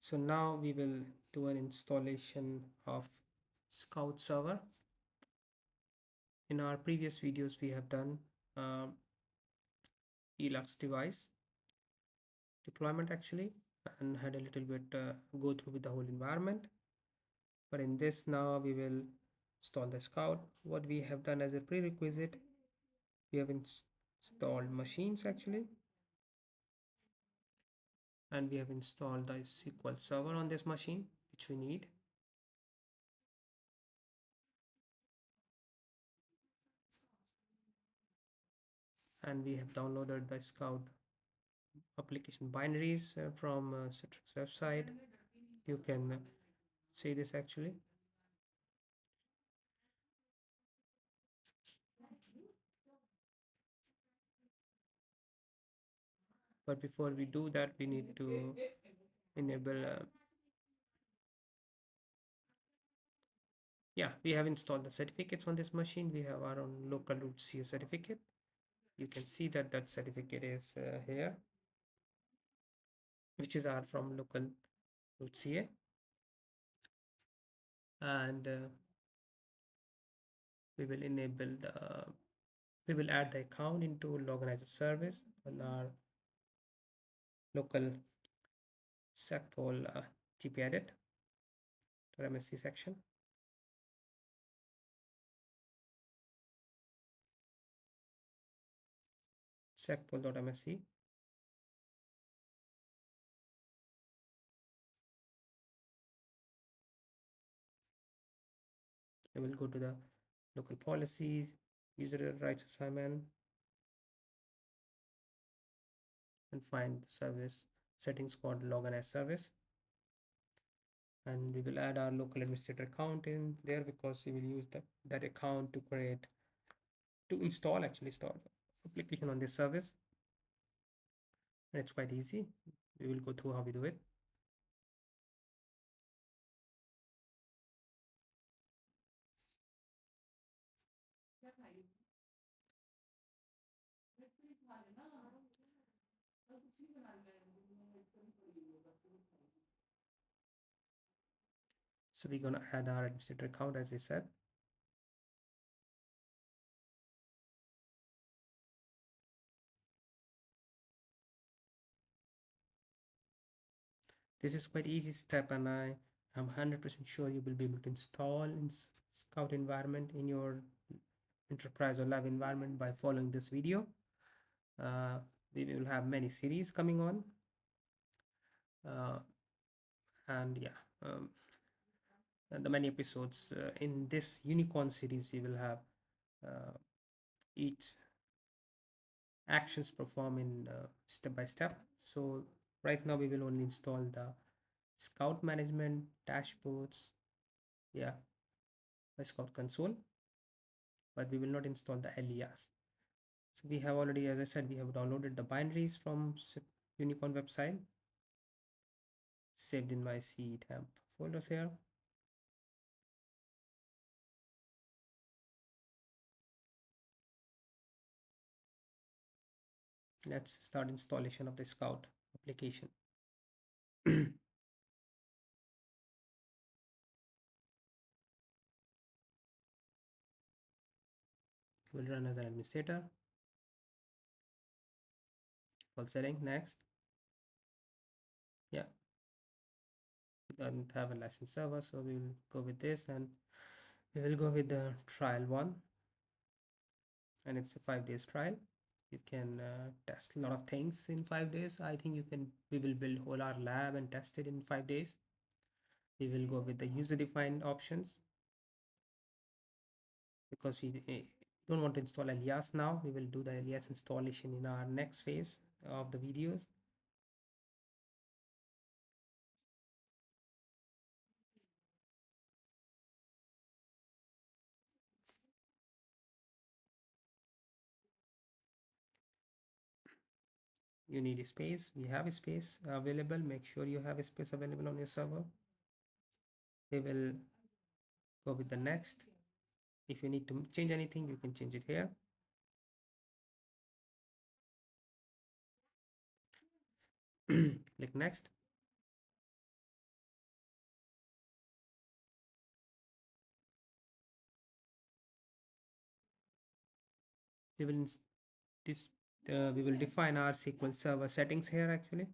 So now we will do an installation of Scout server. In our previous videos, we have done um, eLux device deployment actually, and had a little bit go through with the whole environment. But in this now we will install the Scout. What we have done as a prerequisite, we have installed machines actually, and we have installed the SQL server on this machine, which we need. And we have downloaded the Scout application binaries from Citrix website. You can see this actually. But before we do that, we need to enable yeah, we have installed the certificates on this machine. We have our own local root CA certificate. You can see that that certificate is here, which is our from local root CA. And we will enable the we will add the account into login as a service on our local SACPOL gpedit.msc section. SACPOL.msc. We will go to the local policies, user rights assignment, and find the service settings called login as service. And we will add our local administrator account in there because we will use that account to create to install application on this service. And it's quite easy. We will go through how we do it. So we're going to add our administrator account as I said. This is quite easy step, and I am 100% sure you will be able to install in Scout environment in your enterprise or lab environment by following this video. We will have many series coming on, and yeah, the many episodes in this Unicon series. You will have uh, each actions perform in step by step. So right now we will only install the Scout management dashboards, yeah, the Scout console, but we will not install the LERs. So we have already, as I said, we have downloaded the binaries from Unicon website, saved in my C temp folders here. Let's start installation of the Scout application. Will run as an administrator. Default setting, next. Yeah, we don't have a license server, so we will go with this, and we will go with the trial one, and it's a 5 days trial. You can test a lot of things in 5 days. I think you can. We will build whole our lab and test it in 5 days. We will go with the user defined options because we don't want to install alias now. We will do the alias installation in our next phase of the videos. You need a space. We have a space available. Make sure you have a space available on your server. We will go with the next. If you need to change anything, you can change it here. Click next. We will this we will define our SQL Server settings here actually.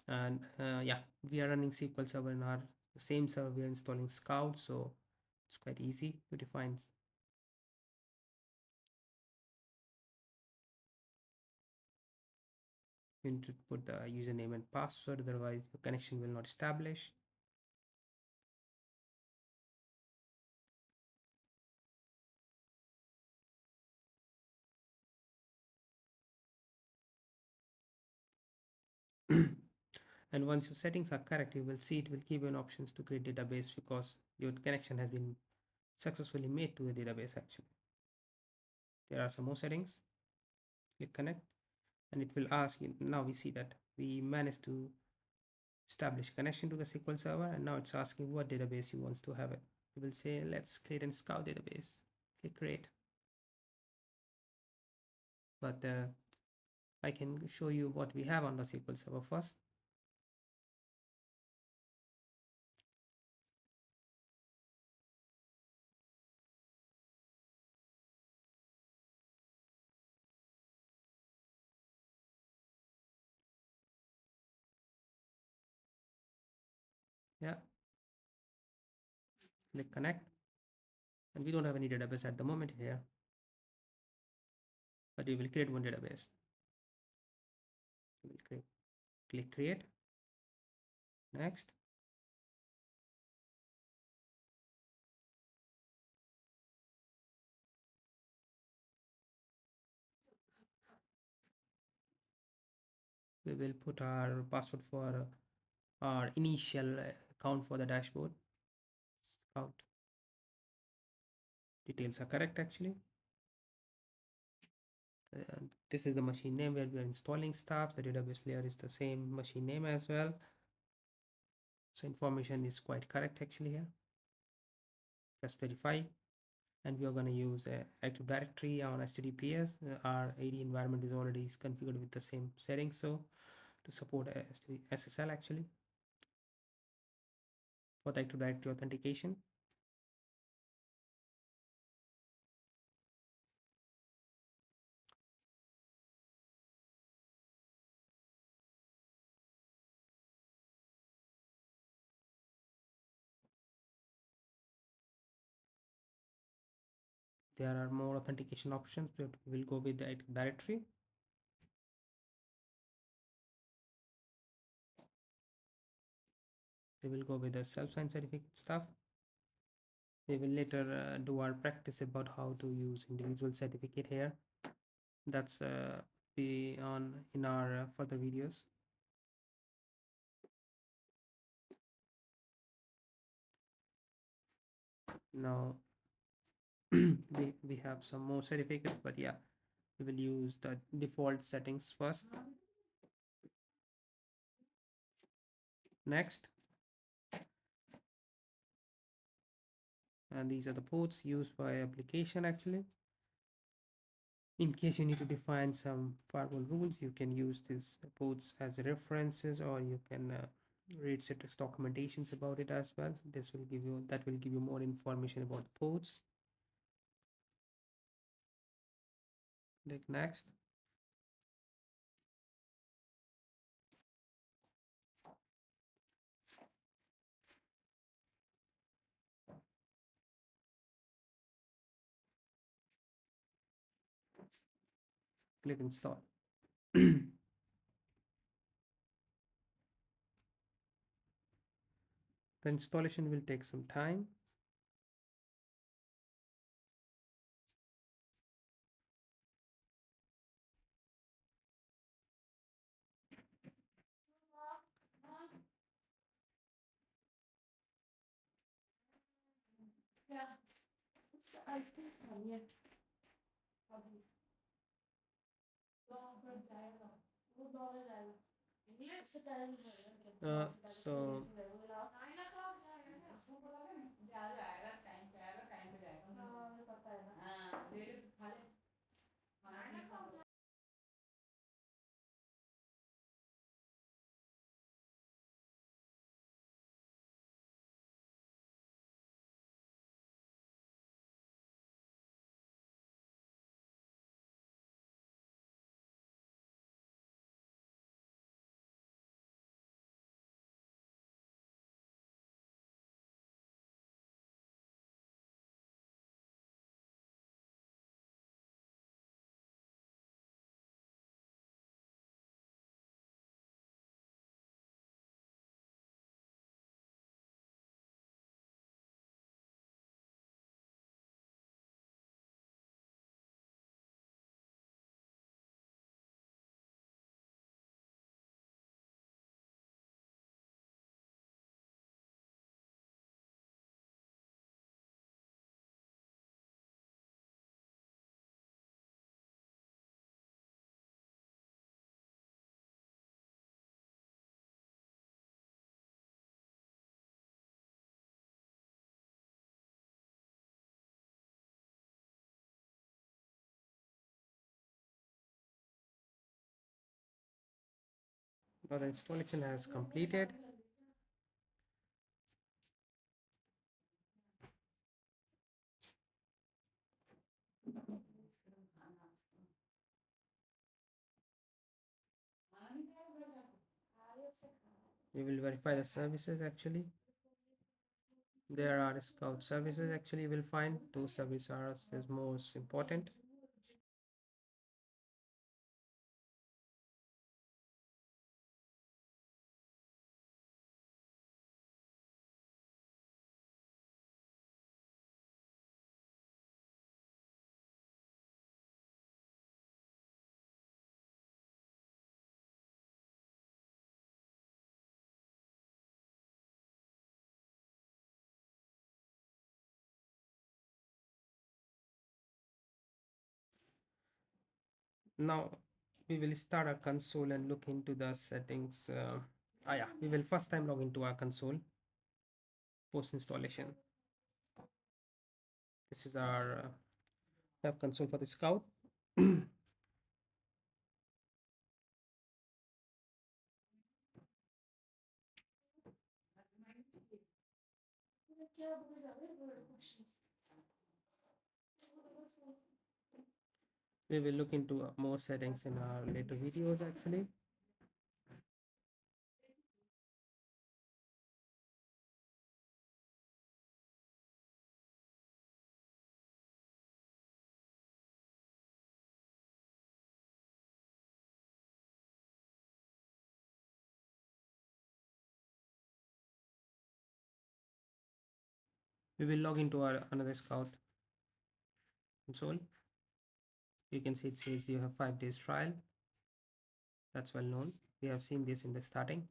And yeah, we are running SQL Server in our same server. We are installing Scout, so it's quite easy to define. You need to put the username and password, otherwise the connection will not establish. And once your settings are correct, you will see it will give you an options to create database because your connection has been successfully made to the database actually. There are some more settings. Click connect and it will ask you. Now we see that we managed to establish connection to the SQL server, and now it's asking what database you wants to have it. We will say let's create a Scout database. Click create. But I can show you what we have on the SQL server first. Yeah, click connect, and we don't have any database at the moment here, but we will create one database. We will click create. Next, we will put our password for our initial account for the dashboard. Account details are correct actually. This is the machine name where we are installing stuff. The database layer is the same machine name as well. So information is quite correct actually here. Just verify. And we are going to use Active Directory on HTTPS. Our AD environment is already configured with the same settings, so to support SSL actually for the Active Directory authentication. There are more authentication options, but we will go with the Active Directory. We will go with the self-sign certificate stuff. We will later do our practice about how to use individual certificate here. That's be on in our further videos. Now we have some more certificates, but yeah, we will use the default settings first. Next, and these are the ports used by application actually. In case you need to define some firewall rules, you can use these ports as references, or you can read Citrix documentations about it as well. This will give you that will give you more information about ports. Click next. Click install. The installation will take some time. So Our installation has completed. We will verify the services actually. There are Scout services actually you will find. Two services are is most important. Now we will start our console and look into the settings. Yeah, we will first time log into our console post installation. This is our web console for the Scout. We will look into more settings in our later videos actually. We will log into our another Scout console. You can see it says you have 5 days trial. That's well known. We have seen this in the starting.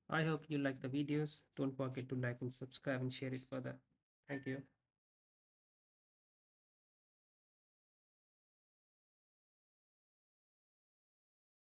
I hope you like the videos. Don't forget to like and subscribe and share it further. Thank you.